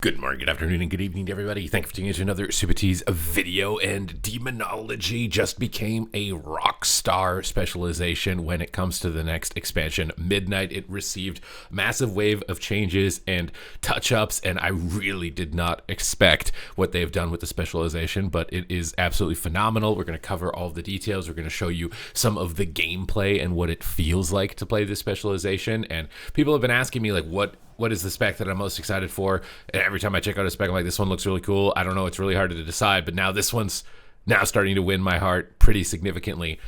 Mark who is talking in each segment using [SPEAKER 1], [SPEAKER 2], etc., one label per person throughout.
[SPEAKER 1] Good morning, good afternoon, and good evening to everybody. Thank you for tuning in to another Supatease video. And Demonology just became a rock star specialization when it comes to the next expansion. Midnight, it received a massive wave of changes and touch-ups, and I really did not expect what they've done with the specialization, but it is absolutely phenomenal. We're going to cover all of the details. We're going to show you some of the gameplay and what it feels like to play this specialization. And people have been asking me, like, what is the spec that I'm most excited for? And every time I check out a spec, I'm like, this one looks really cool. I don't know, it's really hard to decide, but now this one's now starting to win my heart pretty significantly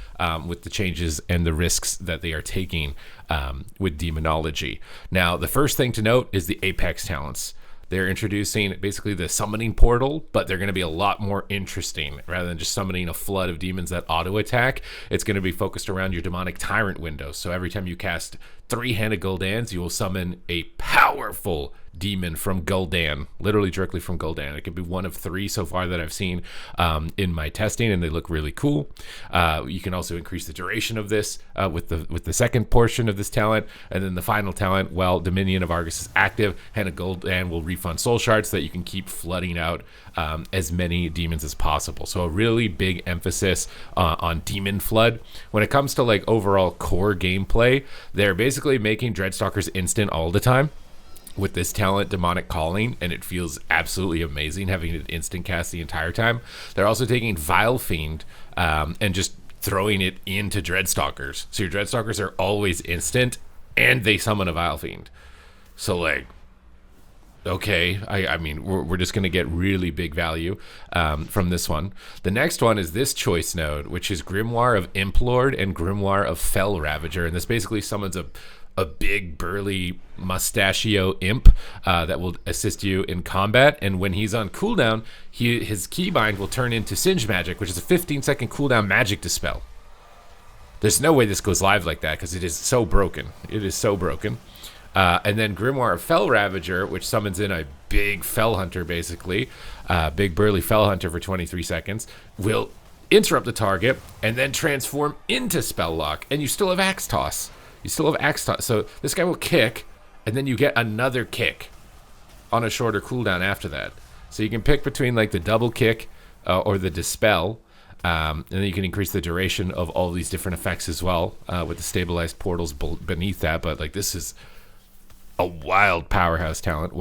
[SPEAKER 1] with the changes and the risks that they are taking with Demonology. Now, the first thing to note is the Apex talents. They're introducing basically the summoning portal, but they're going to be a lot more interesting. Rather than just summoning a flood of demons that auto-attack, it's going to be focused around your demonic tyrant window. So every time you cast three-handed Guldans, you will summon a powerful demon from Gul'dan, literally directly from Gul'dan. It could be one of three so far that I've seen in my testing, and they look really cool. You can also increase the duration of this with the second portion of this talent, and then the final talent, while Dominion of Argus is active, Hand of Gul'dan will refund soul shards so that you can keep flooding out as many demons as possible. So a really big emphasis on demon flood. When it comes to like overall core gameplay, they're basically making Dreadstalkers instant all the time with this talent, Demonic Calling, and it feels absolutely amazing having it instant cast the entire time. They're also taking Vile Fiend and just throwing it into Dreadstalkers. So your Dreadstalkers are always instant, and they summon a Vile Fiend. So, like, okay, I mean, we're just going to get really big value from this one. The next one is this choice node, which is Grimoire of Implord and Grimoire of Fell Ravager, and this basically summons a big burly mustachio imp that will assist you in combat, and when he's on cooldown, his keybind will turn into Singe Magic, which is a 15-second cooldown magic dispel. There's no way this goes live like that because it is so broken. It is so broken. And then Grimoire of Fell Ravager, which summons in a big Fell Hunter, basically, big burly Fell Hunter for 23 seconds, will interrupt the target and then transform into Spell Lock, and you still have Axe Toss. You still have Axe Toss. So this guy will kick, and then you get another kick on a shorter cooldown after that. So you can pick between like the double kick or the dispel, and then you can increase the duration of all these different effects as well with the stabilized portals beneath that. But like, this is a wild powerhouse talent.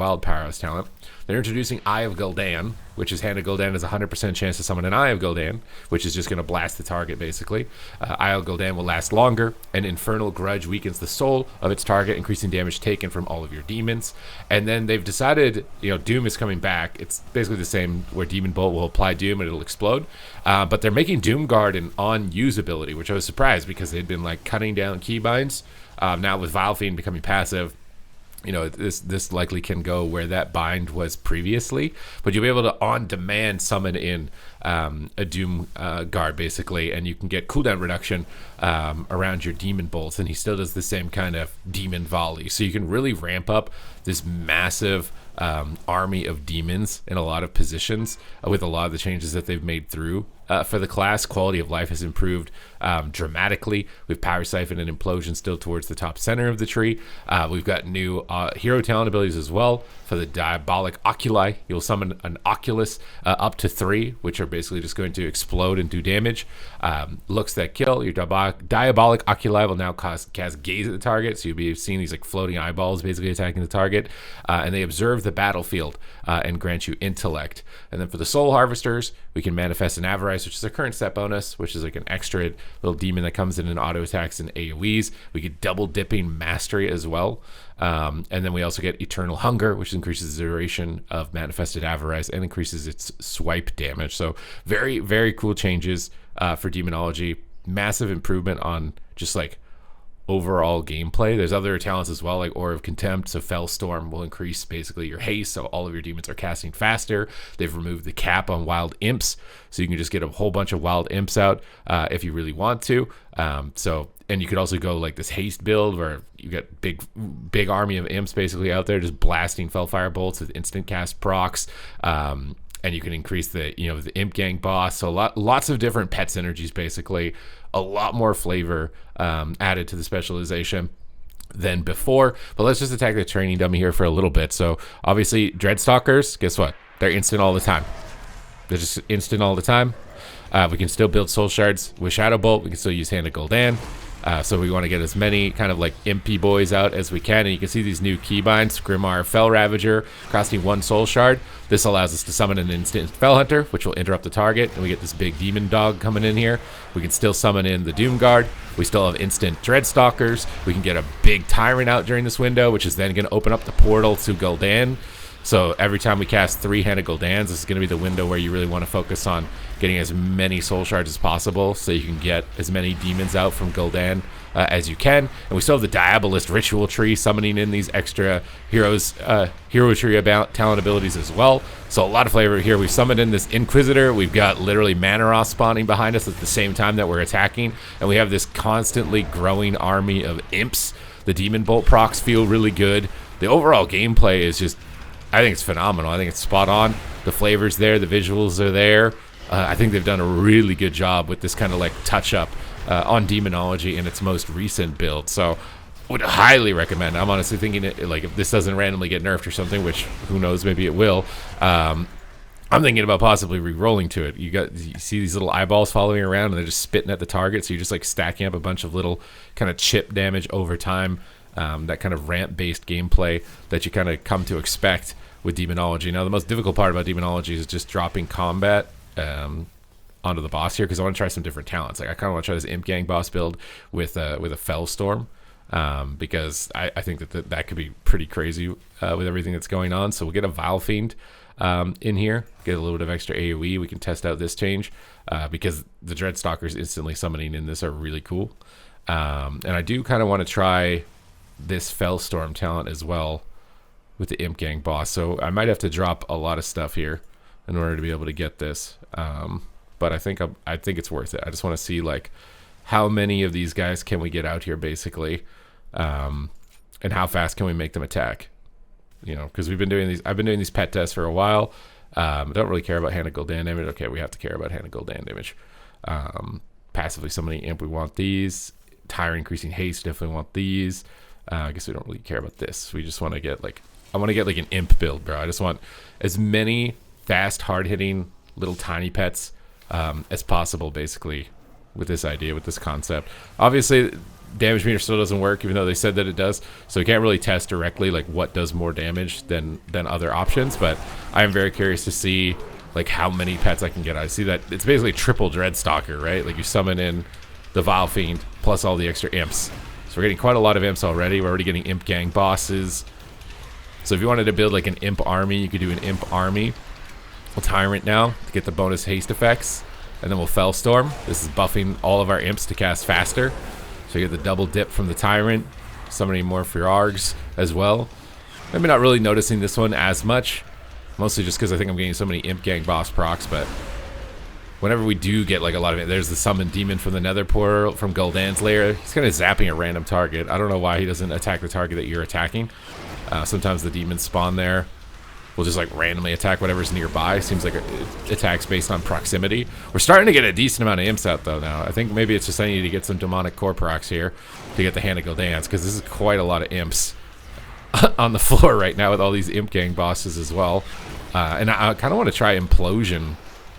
[SPEAKER 1] They're introducing Eye of Gul'dan, which is Hand of Gul'dan has a 100% chance to summon an Eye of Gul'dan, which is just going to blast the target, basically. Eye of Gul'dan will last longer, and Infernal Grudge weakens the soul of its target, increasing damage taken from all of your demons. And then they've decided, Doom is coming back. It's basically the same, where Demon Bolt will apply Doom and it'll explode. But they're making Doom Guard an on-use ability, which I was surprised because they'd been like cutting down keybinds. Now with Vile Fiend becoming passive, this likely can go where that bind was previously, but you'll be able to on-demand summon in a Doom Guard, basically, and you can get cooldown reduction around your Demon Bolts, and he still does the same kind of Demon Volley. So you can really ramp up this massive army of demons in a lot of positions with a lot of the changes that they've made through for the class. Quality of life has improved dramatically, with Power Siphon and Implosion still towards the top center of the tree. We've got new hero talent abilities as well. For the Diabolic Oculi, you'll summon an Oculus up to 3, which are basically just going to explode and do damage. Looks that kill. Your Diabolic Oculi will now cast Gaze at the target, so you'll be seeing these like floating eyeballs basically attacking the target. And they observe the battlefield and grant you intellect. And then for the Soul Harvesters, we can manifest an Avarice, which is a current set bonus, which is like an extra little demon that comes in and auto attacks and AoEs. We get double dipping mastery as well. And then we also get Eternal Hunger, which increases the duration of manifested Avarice and increases its swipe damage. So very, very cool changes for Demonology. Massive improvement on just like overall gameplay. There's other talents as well, like Aura of Contempt. So Fellstorm will increase basically your haste, so all of your demons are casting faster. They've removed the cap on wild imps, so you can just get a whole bunch of wild imps out if you really want to. And you could also go like this haste build where you get big army of imps basically out there just blasting Fellfire bolts with instant cast procs. And you can increase the the Imp Gang boss. So lots of different pet synergies, basically. A lot more flavor added to the specialization. than before. But let's just attack the training dummy here for a little bit. So obviously, Dreadstalkers, guess what? They're instant all the time. They're just instant all the time. We can still build soul shards with Shadow Bolt. We can still use Hand of Gul'dan. So we want to get as many kind of like impy boys out as we can. And you can see these new keybinds. Grimmar Fell Ravager, costing 1 soul shard. This allows us to summon an instant Fell Hunter, which will interrupt the target. And we get this big demon dog coming in here. We can still summon in the Doom Guard. We still have instant Dreadstalkers. We can get a big Tyrant out during this window, which is then going to open up the portal to Gul'dan. So every time we cast 3 Hand of Gul'dans, this is going to be the window where you really want to focus on getting as many soul shards as possible so you can get as many demons out from Gul'dan as you can. And we still have the Diabolist Ritual Tree summoning in these extra heroes, Hero Tree about talent abilities as well. So a lot of flavor here. We've summoned in this Inquisitor. We've got literally Manaroth spawning behind us at the same time that we're attacking. And we have this constantly growing army of imps. The Demon Bolt procs feel really good. The overall gameplay is just, I think it's phenomenal. I think it's spot on. The flavor's there. The visuals are there. I think they've done a really good job with this kind of like touch-up on Demonology in its most recent build. So would highly recommend. I'm honestly thinking like if this doesn't randomly get nerfed or something, which who knows, maybe it will. I'm thinking about possibly re-rolling to it. You see these little eyeballs following around and they're just spitting at the target. So you're just like stacking up a bunch of little kind of chip damage over time. That kind of ramp-based gameplay that you kind of come to expect with Demonology. Now, the most difficult part about Demonology is just dropping combat onto the boss here, because I want to try some different talents. Like I kind of want to try this Imp Gang boss build with a Fellstorm, because I think that could be pretty crazy with everything that's going on. So we'll get a Vile Fiend in here, get a little bit of extra AoE. We can test out this change because the Dreadstalkers instantly summoning in this are really cool. And I do kind of want to try this Fellstorm talent as well with the Imp Gang boss. So I might have to drop a lot of stuff here in order to be able to get this. But I think it's worth it. I just want to see like how many of these guys can we get out here basically, and how fast can we make them attack? You know, because I've been doing these pet tests for a while. I don't really care about Hand of Gul'dan damage. Okay, we have to care about Hand of Gul'dan damage. Passively summoning Imp, we want these. Tyrant increasing haste, definitely want these. I guess we don't really care about this. We just want to get like, I want to get like an Imp build, bro. I just want as many fast, hard-hitting little tiny pets as possible, basically, with this idea, with this concept. Obviously, damage meter still doesn't work, even though they said that it does. So we can't really test directly like what does more damage than other options. But I am very curious to see like how many pets I can get. I see that it's basically triple Dreadstalker, right? Like you summon in the Vile Fiend plus all the extra imps. So we're getting quite a lot of imps already. We're already getting Imp Gang bosses. So if you wanted to build like an Imp army, you could do an Imp army. We'll Tyrant now to get the bonus haste effects. And then we'll Fellstorm. This is buffing all of our imps to cast faster. So you get the double dip from the Tyrant. Summoning more for your Args as well. Maybe not really noticing this one as much. Mostly just because I think I'm getting so many Imp Gang boss procs. But whenever we do get like a lot of it, there's the Summoned Demon from the Nether Portal from Gul'dan's lair. He's kind of zapping a random target. I don't know why he doesn't attack the target that you're attacking. Sometimes the demons spawn there. We'll just like randomly attack whatever's nearby. Seems like it attacks based on proximity. We're starting to get a decent amount of imps out though now. I think maybe it's just I need to get some demonic core procs here to get the Hand of Gul'dan, because this is quite a lot of imps on the floor right now with all these Imp Gang bosses as well. And I kind of want to try Implosion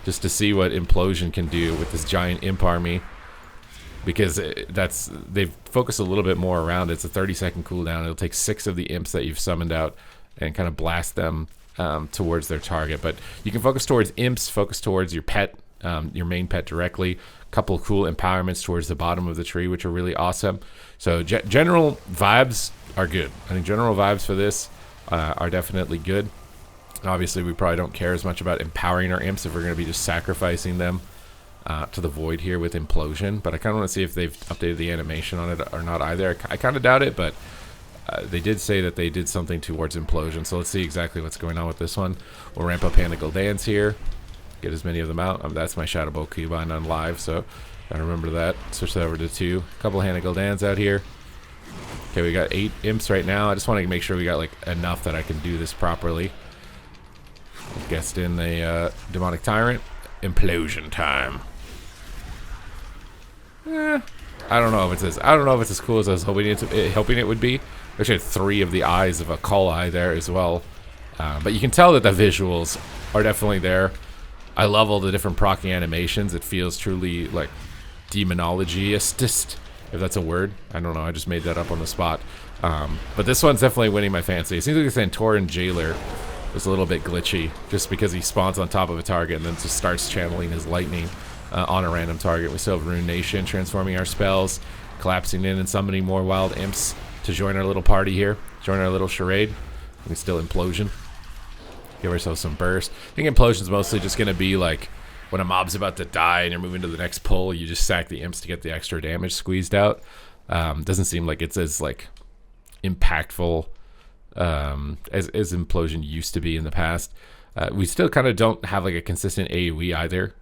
[SPEAKER 1] just to see what Implosion can do with this giant imp army, because they've focused a little bit more around it. It's a 30-second cooldown. It'll take 6 of the imps that you've summoned out and kind of blast them towards their target. But you can focus towards imps, focus towards your pet, your main pet directly. A couple of cool empowerments towards the bottom of the tree, which are really awesome. So general vibes are good. I think general vibes for this are definitely good. Obviously, we probably don't care as much about empowering our imps if we're going to be just sacrificing them to the void here with Implosion. But I kind of want to see if they've updated the animation on it or not either. I kind of doubt it, but they did say that they did something towards Implosion. So let's see exactly what's going on with this one. We'll ramp up Hand of Gul'dan's here. Get as many of them out. That's my Shadow Bolt keybind on live, so I remember that. Switch that over to 2. A couple Hand of Gul'dan's out here. Okay, we got 8 imps right now. I just want to make sure we got like enough that I can do this properly. Guessed in the Demonic Tyrant. Implosion time. I don't know if it's as cool as I was hoping it would be. Actually, 3 of the eyes of a call eye there as well. But you can tell that the visuals are definitely there. I love all the different proccing animations. It feels truly like Demonology-ist, if that's a word. I don't know. I just made that up on the spot. But this one's definitely winning my fancy. It seems like the Santoran Jailer was a little bit glitchy, just because he spawns on top of a target and then just starts channeling his lightning on a random target. We still have Rune Nation transforming our spells, collapsing in and summoning more wild imps to join our little party here, join our little charade. We still Implosion. Give ourselves some burst. I think Implosion's mostly just going to be like when a mob's about to die and you're moving to the next pull, you just sack the imps to get the extra damage squeezed out. Doesn't seem like it's as like impactful as Implosion used to be in the past. We still kind of don't have like a consistent AoE either.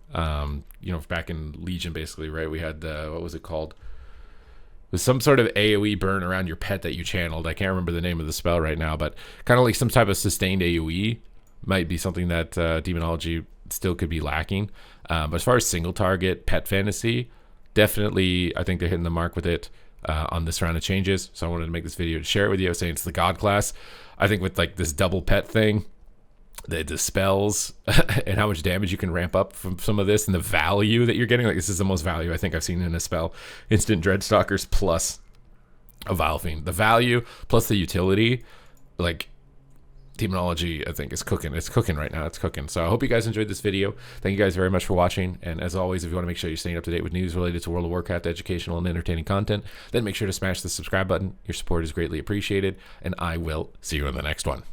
[SPEAKER 1] You know, back in Legion, basically, right? We had what was it called? It was some sort of AoE burn around your pet that you channeled. I can't remember the name of the spell right now, but kind of like some type of sustained AoE might be something that Demonology still could be lacking. But as far as single target pet fantasy, definitely I think they're hitting the mark with it on this round of changes. So I wanted to make this video to share it with you. I was saying it's the God class. I think with like this double pet thing, the spells and how much damage you can ramp up from some of this and the value that you're getting, like this is the most value I think I've seen in a spell. Instant Dreadstalkers plus a Vile Fiend. The value plus the utility, like Demonology, I think is cooking. It's cooking right now. It's cooking. So I hope you guys enjoyed this video. Thank you guys very much for watching. And as always, if you want to make sure you're staying up to date with news related to World of Warcraft, educational and entertaining content, then make sure to smash the subscribe button. Your support is greatly appreciated. And I will see you in the next one.